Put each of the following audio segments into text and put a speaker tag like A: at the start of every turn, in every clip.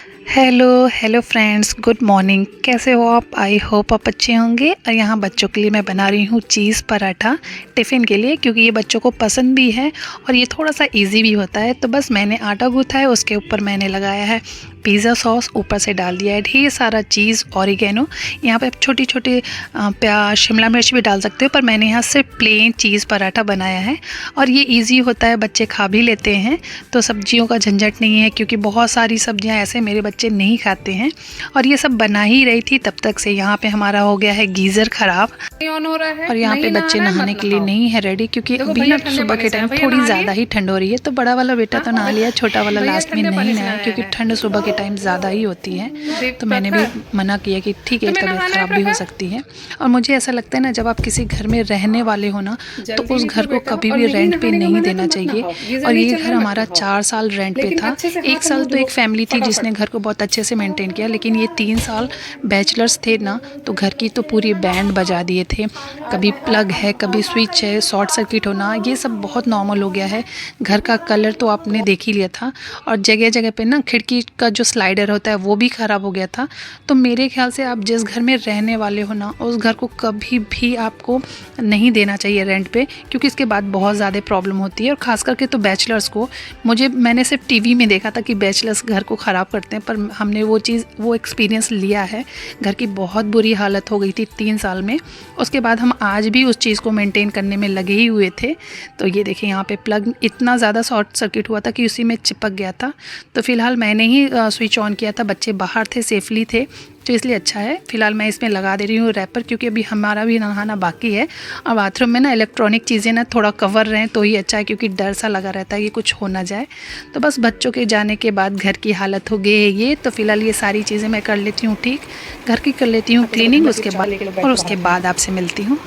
A: Hello friends, good morning. कैसे हो आप? आई होप आप अच्छे होंगे। और यहाँ बच्चों के लिए मैं बना रही हूँ चीज़ पराठा टिफ़िन के लिए, क्योंकि ये बच्चों को पसंद भी है और ये थोड़ा सा इजी भी होता है। तो बस मैंने आटा गूँथा है, उसके ऊपर मैंने लगाया है पिज़्ज़ा सॉस, ऊपर से डाल दिया है ढेर सारा चीज़, ऑरिगेनो। यहाँ पे आप छोटी छोटी प्याज, शिमला मिर्च भी डाल सकते हो, पर मैंने यहाँ सिर्फ प्लेन चीज़ पराठा बनाया है। और ये इजी होता है, बच्चे खा भी लेते हैं, तो सब्जियों का झंझट नहीं है, क्योंकि बहुत सारी सब्जियां ऐसे मेरे बच्चे नहीं खाते हैं। और ये सब बना ही रही थी तब तक से यहाँ पे हमारा हो गया है गीज़र ख़राब,
B: ऑन हो रहा है।
A: और यहाँ पे बच्चे नहाने के लिए नहीं है रेडी, क्योंकि अभी सुबह के टाइम थोड़ी ज़्यादा ही ठंड हो रही है। तो बड़ा वाला बेटा तो नहा लिया, छोटा वाला लास्ट में नहीं नहाया, क्योंकि ठंड सुबह के टाइम ज़्यादा ही होती है। तो मैंने भी मना किया कि ठीक है, तबीयत ख़राब भी हो सकती है। और मुझे ऐसा लगता है ना, जब आप किसी घर में रहने वाले हो ना, तो उस घर को कभी भी रेंट पे नहीं देना चाहिए। और ये घर हमारा 4 साल रेंट पे था। 1 साल तो एक फैमिली थी जिसने घर को बहुत अच्छे से मेंटेन किया, लेकिन ये 3 साल बैचलर्स थे ना, तो घर की तो पूरी बैंड बजा दिए थे। कभी प्लग है, कभी स्विच है, शॉर्ट सर्किट होना, ये सब बहुत नॉर्मल हो गया है। घर का कलर तो आपने देख ही लिया था, और जगह जगह पे ना खिड़की का जो स्लाइडर होता है वो भी ख़राब हो गया था। तो मेरे ख्याल से आप जिस घर में रहने वाले हो ना, उस घर को कभी भी आपको नहीं देना चाहिए रेंट पे, क्योंकि इसके बाद बहुत ज़्यादा प्रॉब्लम होती है। और ख़ास करके तो बैचलर्स को, मैंने सिर्फ टीवी में देखा था कि बैचलर्स घर को ख़राब करते हैं, पर हमने वो एक्सपीरियंस लिया है। घर की बहुत बुरी हालत हो गई थी 3 साल में। उसके बाद हम आज भी उस चीज़ को मेंटेन करने में लगे ही हुए थे। तो ये देखिए, यहाँ पे प्लग इतना ज़्यादा शॉर्ट सर्किट हुआ था कि उसी में चिपक गया था। तो फ़िलहाल मैंने ही स्विच ऑन किया था, बच्चे बाहर थे, सेफली थे, तो इसलिए अच्छा है। फ़िलहाल मैं इसमें लगा दे रही हूँ रैपर, क्योंकि अभी हमारा भी नहाना बाकी है। और बाथरूम में ना इलेक्ट्रॉनिक चीज़ें ना थोड़ा कवर रहें तो ही अच्छा है, क्योंकि डर सा लगा रहता है कि कुछ हो ना जाए। तो बस बच्चों के जाने के बाद घर की हालत हो गई है ये। तो फ़िलहाल ये सारी चीज़ें मैं कर लेती हूँ ठीक, घर की कर लेती हूँ क्लीनिंग, उसके बाद आपसे मिलती हूँ।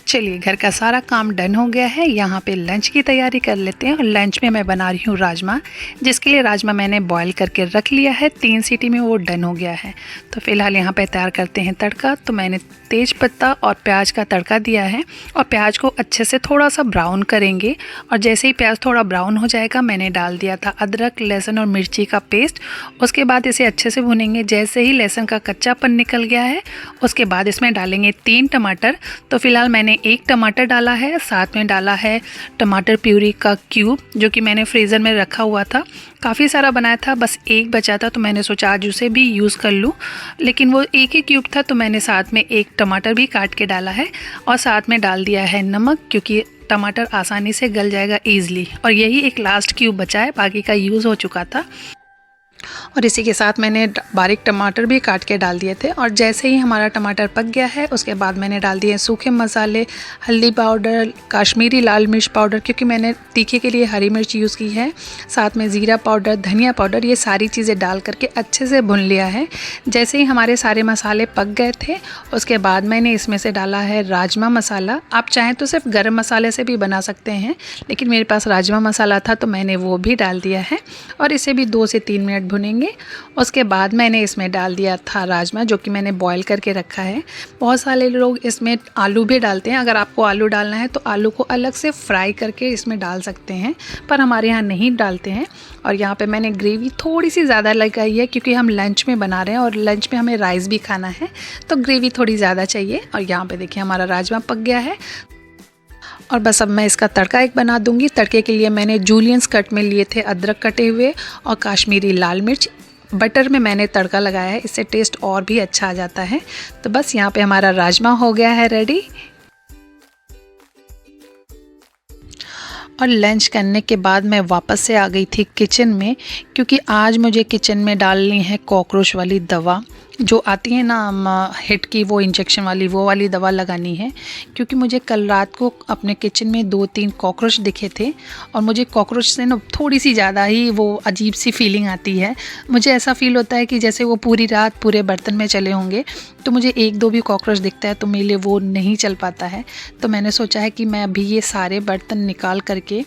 A: चलिए, घर का सारा काम डन हो गया है। यहाँ पे लंच की तैयारी कर लेते हैं। और लंच में मैं बना रही हूँ राजमा, जिसके लिए राजमा मैंने बॉईल करके रख लिया है। 3 सीटी में वो डन हो गया है। तो फिलहाल यहाँ पे तैयार करते हैं तड़का। तो मैंने तेज पत्ता और प्याज का तड़का दिया है, और प्याज को अच्छे से थोड़ा सा ब्राउन करेंगे। और जैसे ही प्याज थोड़ा ब्राउन हो जाएगा, मैंने डाल दिया था अदरक, लहसुन और मिर्ची का पेस्ट। उसके बाद इसे अच्छे से भूनेंगे। जैसे ही लहसुन का कच्चापन निकल गया है, उसके बाद इसमें डालेंगे 3 टमाटर। तो फिलहाल मैंने 1 टमाटर डाला है, साथ में डाला है टमाटर प्यूरी का क्यूब, जो कि मैंने फ्रीज़र में रखा हुआ था। काफ़ी सारा बनाया था, बस 1 बचा था, तो मैंने सोचा आज उसे भी यूज़ कर लूँ। लेकिन वो एक ही क्यूब था, तो मैंने साथ में 1 टमाटर भी काट के डाला है, और साथ में डाल दिया है नमक, क्योंकि टमाटर आसानी से गल जाएगा ईज़िली। और यही एक लास्ट क्यूब बचा है, बाकी का यूज़ हो चुका था। और इसी के साथ मैंने बारीक टमाटर भी काट के डाल दिए थे। और जैसे ही हमारा टमाटर पक गया है, उसके बाद मैंने डाल दिए सूखे मसाले, हल्दी पाउडर, कश्मीरी लाल मिर्च पाउडर, क्योंकि मैंने तीखे के लिए हरी मिर्च यूज़ की है, साथ में ज़ीरा पाउडर, धनिया पाउडर, ये सारी चीज़ें डाल करके अच्छे से भून लिया है। जैसे ही हमारे सारे मसाले पक गए थे, उसके बाद मैंने इसमें से डाला है राजमा मसाला। आप चाहें तो सिर्फ गरम मसाले से भी बना सकते हैं, लेकिन मेरे पास राजमा मसाला था, तो मैंने वो भी डाल दिया है। और इसे भी 2 से 3 मिनट भुनेंगे। उसके बाद मैंने इसमें डाल दिया था राजमा, जो कि मैंने बॉईल करके रखा है। बहुत सारे लोग इसमें आलू भी डालते हैं। अगर आपको आलू डालना है तो आलू को अलग से फ्राई करके इसमें डाल सकते हैं, पर हमारे यहाँ नहीं डालते हैं। और यहाँ पे मैंने ग्रेवी थोड़ी सी ज़्यादा लगाई है, क्योंकि हम लंच में बना रहे हैं और लंच में हमें राइस भी खाना है, तो ग्रेवी थोड़ी ज़्यादा चाहिए। और यहाँ पे देखिए, हमारा राजमा पक गया है। और बस अब मैं इसका तड़का एक बना दूंगी। तड़के के लिए मैंने जूलियंस कट में लिए थे अदरक कटे हुए, और कश्मीरी लाल मिर्च। बटर में मैंने तड़का लगाया है, इससे टेस्ट और भी अच्छा आ जाता है। तो बस यहाँ पे हमारा राजमा हो गया है रेडी। और लंच करने के बाद मैं वापस से आ गई थी किचन में, क्योंकि आज मुझे किचन में डालनी है कॉकरोच वाली दवा, जो आती है ना हिट की, वो इंजेक्शन वाली, वो वाली दवा लगानी है। क्योंकि मुझे कल रात को अपने किचन में 2-3 कॉकरोच दिखे थे, और मुझे कॉकरोच से ना थोड़ी सी ज़्यादा ही वो अजीब सी फीलिंग आती है। मुझे ऐसा फील होता है कि जैसे वो पूरी रात पूरे बर्तन में चले होंगे। तो मुझे 1-2 भी कॉकरोच दिखता है तो मेरे लिए वो नहीं चल पाता है। तो मैंने सोचा है कि मैं अभी ये सारे बर्तन निकाल करके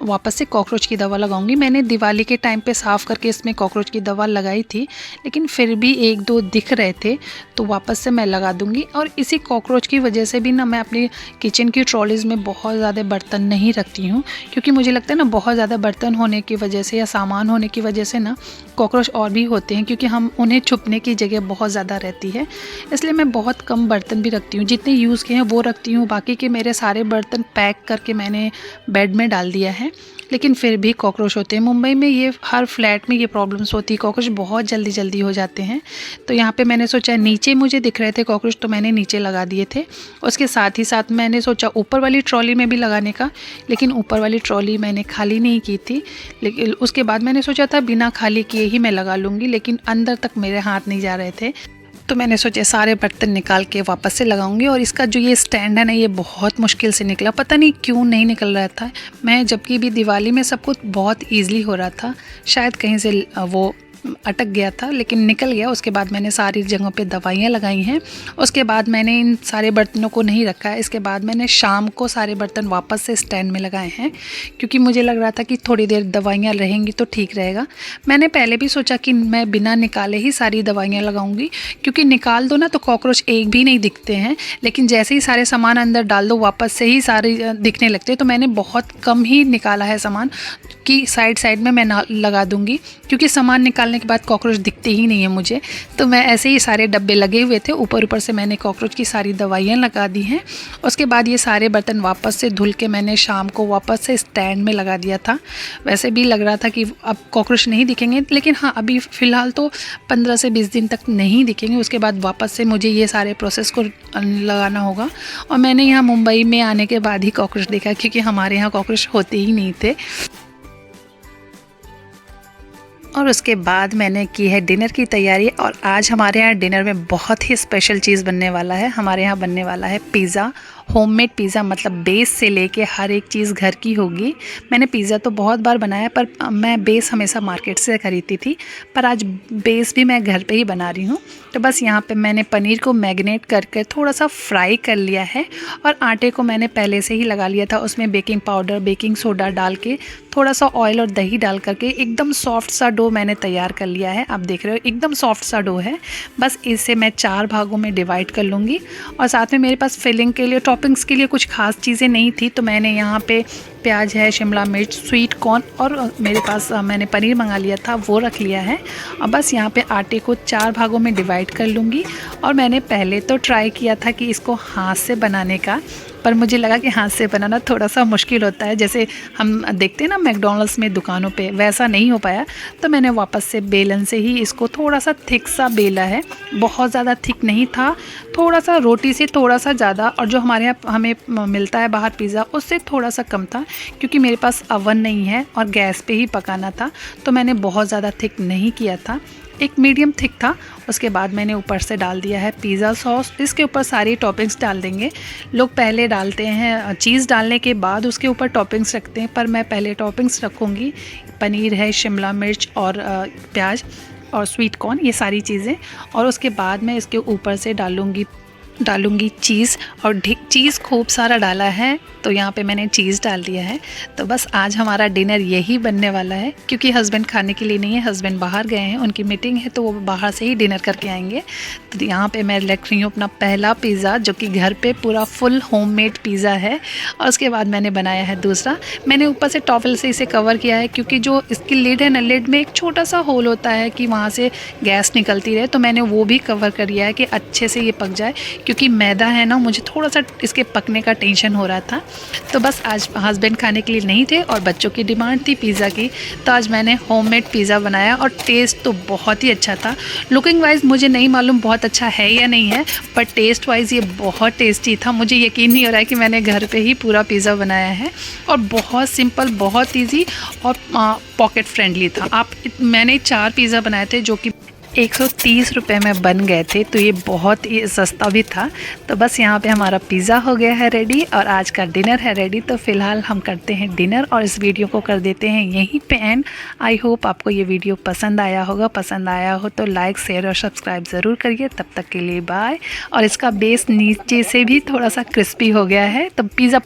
A: वापस से कॉकरोच की दवा लगाऊंगी। मैंने दिवाली के टाइम पे साफ़ करके इसमें कॉकरोच की दवा लगाई थी, लेकिन फिर भी एक दो दिख रहे थे, तो वापस से मैं लगा दूंगी। और इसी कॉकरोच की वजह से भी ना मैं अपनी किचन की ट्रॉलीज़ में बहुत ज़्यादा बर्तन नहीं रखती हूँ, क्योंकि मुझे लगता है ना बहुत ज़्यादा बर्तन होने की वजह से या सामान होने की वजह से ना कॉकरोच और भी होते हैं, क्योंकि हम उन्हें छुपने की जगह बहुत ज़्यादा रहती है। इसलिए मैं बहुत कम बर्तन भी रखती हूँ, जितने यूज़ के हैं वो रखती हूँ। बाकी के मेरे सारे बर्तन पैक करके मैंने बेड में डाल दिया है, लेकिन फिर भी कॉकरोच होते हैं। मुंबई में ये हर फ्लैट में ये प्रॉब्लम्स होती है, कॉकरोच बहुत जल्दी जल्दी हो जाते हैं। तो यहाँ पे मैंने सोचा, नीचे मुझे दिख रहे थे कॉकरोच तो मैंने नीचे लगा दिए थे। उसके साथ ही साथ मैंने सोचा ऊपर वाली ट्रॉली में भी लगाने का, लेकिन ऊपर वाली ट्रॉली मैंने खाली नहीं की थी। लेकिन उसके बाद मैंने सोचा था बिना खाली किए ही मैं लगा लूँगी, लेकिन अंदर तक मेरे हाथ नहीं जा रहे थे, तो मैंने सोचा सारे बर्तन निकाल के वापस से लगाऊंगी। और इसका जो ये स्टैंड है ना, ये बहुत मुश्किल से निकला, पता नहीं क्यों नहीं निकल रहा था। मैं जबकि भी दिवाली में सब कुछ बहुत ईजिली हो रहा था, शायद कहीं से वो अटक गया था, लेकिन निकल गया। उसके बाद मैंने सारी जगहों पे दवाइयाँ लगाई हैं। उसके बाद मैंने इन सारे बर्तनों को नहीं रखा है। इसके बाद मैंने शाम को सारे बर्तन वापस से स्टैंड में लगाए हैं, क्योंकि मुझे लग रहा था कि थोड़ी देर दवाइयाँ रहेंगी तो ठीक रहेगा। मैंने पहले भी सोचा कि मैं बिना निकाले ही सारी दवाइयाँ लगाऊंगी, क्योंकि निकाल दो ना तो कॉकरोच एक भी नहीं दिखते हैं, लेकिन जैसे ही सारे सामान अंदर डाल दो वापस से ही सारे दिखने लगते हैं। तो मैंने बहुत कम ही निकाला है सामान, कि साइड में मैं लगा दूंगी, क्योंकि सामान निकालने के बाद कॉकरोच दिखते ही नहीं है मुझे। तो मैं ऐसे ही सारे डब्बे लगे हुए थे, ऊपर से मैंने कॉकरोच की सारी दवाइयाँ लगा दी हैं। उसके बाद ये सारे बर्तन वापस से धुल के मैंने शाम को वापस से स्टैंड में लगा दिया था। वैसे भी लग रहा था कि अब कॉकरोच नहीं दिखेंगे, लेकिन हाँ अभी फ़िलहाल तो 15 से 20 दिन तक नहीं दिखेंगे। उसके बाद वापस से मुझे ये सारे प्रोसेस को लगाना होगा। और मैंने यहाँ मुंबई में आने के बाद ही कॉकरोच देखा, क्योंकि हमारे यहाँ कॉकरोच होते ही नहीं थे। और उसके बाद मैंने की है डिनर की तैयारी। और आज हमारे यहाँ डिनर में बहुत ही स्पेशल चीज़ बनने वाला है। हमारे यहाँ बनने वाला है पिज़्ज़ा, होममेड पिज़्ज़ा, मतलब बेस से लेके हर एक चीज़ घर की होगी। मैंने पिज़्ज़ा तो बहुत बार बनाया, पर मैं बेस हमेशा मार्केट से खरीदती थी, पर आज बेस भी मैं घर पे ही बना रही हूँ। तो बस यहाँ पे मैंने पनीर को मैरिनेट करके थोड़ा सा फ्राई कर लिया है, और आटे को मैंने पहले से ही लगा लिया था। उसमें बेकिंग पाउडर, बेकिंग सोडा डाल के, थोड़ा सा ऑयल और दही डाल करके एकदम सॉफ्ट सा डो मैंने तैयार कर लिया है। आप देख रहे हो एकदम सॉफ्ट सा डो है। बस इसे मैं 4 भागों में डिवाइड कर लूँगी। और साथ में मेरे पास फिलिंग के लिए, टॉपिंग्स के लिए कुछ खास चीज़ें नहीं थी, तो मैंने यहाँ पे प्याज है, शिमला मिर्च, स्वीट कॉर्न, और मेरे पास मैंने पनीर मंगा लिया था, वो रख लिया है। अब बस यहाँ पे आटे को 4 भागों में डिवाइड कर लूँगी। और मैंने पहले तो ट्राई किया था कि इसको हाथ से बनाने का, पर मुझे लगा कि हाथ से बनाना थोड़ा सा मुश्किल होता है, जैसे हम देखते हैं ना मैकडॉनल्ड्स में दुकानों पे, वैसा नहीं हो पाया। तो मैंने वापस से बेलन से ही इसको थोड़ा सा थिक सा बेला है, बहुत ज़्यादा थिक नहीं था, थोड़ा सा रोटी से थोड़ा सा ज़्यादा, और जो हमारे यहाँ हमें मिलता है बाहर पिज़्ज़ा उससे थोड़ा सा कम था, क्योंकि मेरे पास अवन नहीं है और गैस पे ही पकाना था। तो मैंने बहुत ज़्यादा थिक नहीं किया था, एक मीडियम थिक था। उसके बाद मैंने ऊपर से डाल दिया है पिज़्ज़ा सॉस। इसके ऊपर सारी टॉपिंग्स डाल देंगे। लोग पहले डालते हैं चीज़ डालने के बाद उसके ऊपर टॉपिंग्स रखते हैं, पर मैं पहले टॉपिंग्स रखूँगी। पनीर है, शिमला मिर्च और प्याज और स्वीट कॉर्न, ये सारी चीज़ें। और उसके बाद मैं इसके ऊपर से डालूँगी चीज़, और चीज़ खूब सारा डाला है, तो यहाँ पे मैंने चीज़ डाल दिया है। तो बस आज हमारा डिनर यही बनने वाला है, क्योंकि हस्बैंड खाने के लिए नहीं है, हस्बैंड बाहर गए हैं, उनकी मीटिंग है, तो वो बाहर से ही डिनर करके आएंगे। तो यहाँ पे मैं रख रही हूँ अपना पहला पिज़्ज़ा, जो कि घर पे पूरा फुल होममेड पिज़्ज़ा है। और उसके बाद मैंने बनाया है दूसरा। मैंने ऊपर से टॉवल से इसे कवर किया है, क्योंकि जो इसकी लिड है ना, लिड में एक छोटा सा होल होता है कि वहाँ से गैस निकलती रहे, तो मैंने वो भी कवर कर लिया है कि अच्छे से ये पक जाए, क्योंकि मैदा है ना, मुझे थोड़ा सा इसके पकने का टेंशन हो रहा था। तो बस आज हस्बैंड खाने के लिए नहीं थे और बच्चों की डिमांड थी पिज़्ज़ा की, तो आज मैंने होममेड पिज़्ज़ा बनाया। और टेस्ट तो बहुत ही अच्छा था। लुकिंग वाइज मुझे नहीं मालूम बहुत अच्छा है या नहीं है, पर टेस्ट वाइज ये बहुत टेस्टी था। मुझे यकीन नहीं हो रहा है कि मैंने घर पे ही पूरा पिज़्ज़ा बनाया है, और बहुत सिंपल, बहुत ईजी और पॉकेट फ्रेंडली था। मैंने 4 पिज़्ज़ा बनाए थे, जो कि 130 रुपये में बन गए थे, तो ये बहुत ही सस्ता भी था। तो बस यहाँ पे हमारा पिज़्ज़ा हो गया है रेडी, और आज का डिनर है रेडी। तो फ़िलहाल हम करते हैं डिनर और इस वीडियो को कर देते हैं यहीं पे एंड। आई होप आपको ये वीडियो पसंद आया होगा। पसंद आया हो तो लाइक, शेयर और सब्सक्राइब ज़रूर करिए। तब तक के लिए बाय। और इसका बेस नीचे से भी थोड़ा सा क्रिस्पी हो गया है, तो पिज़्ज़ा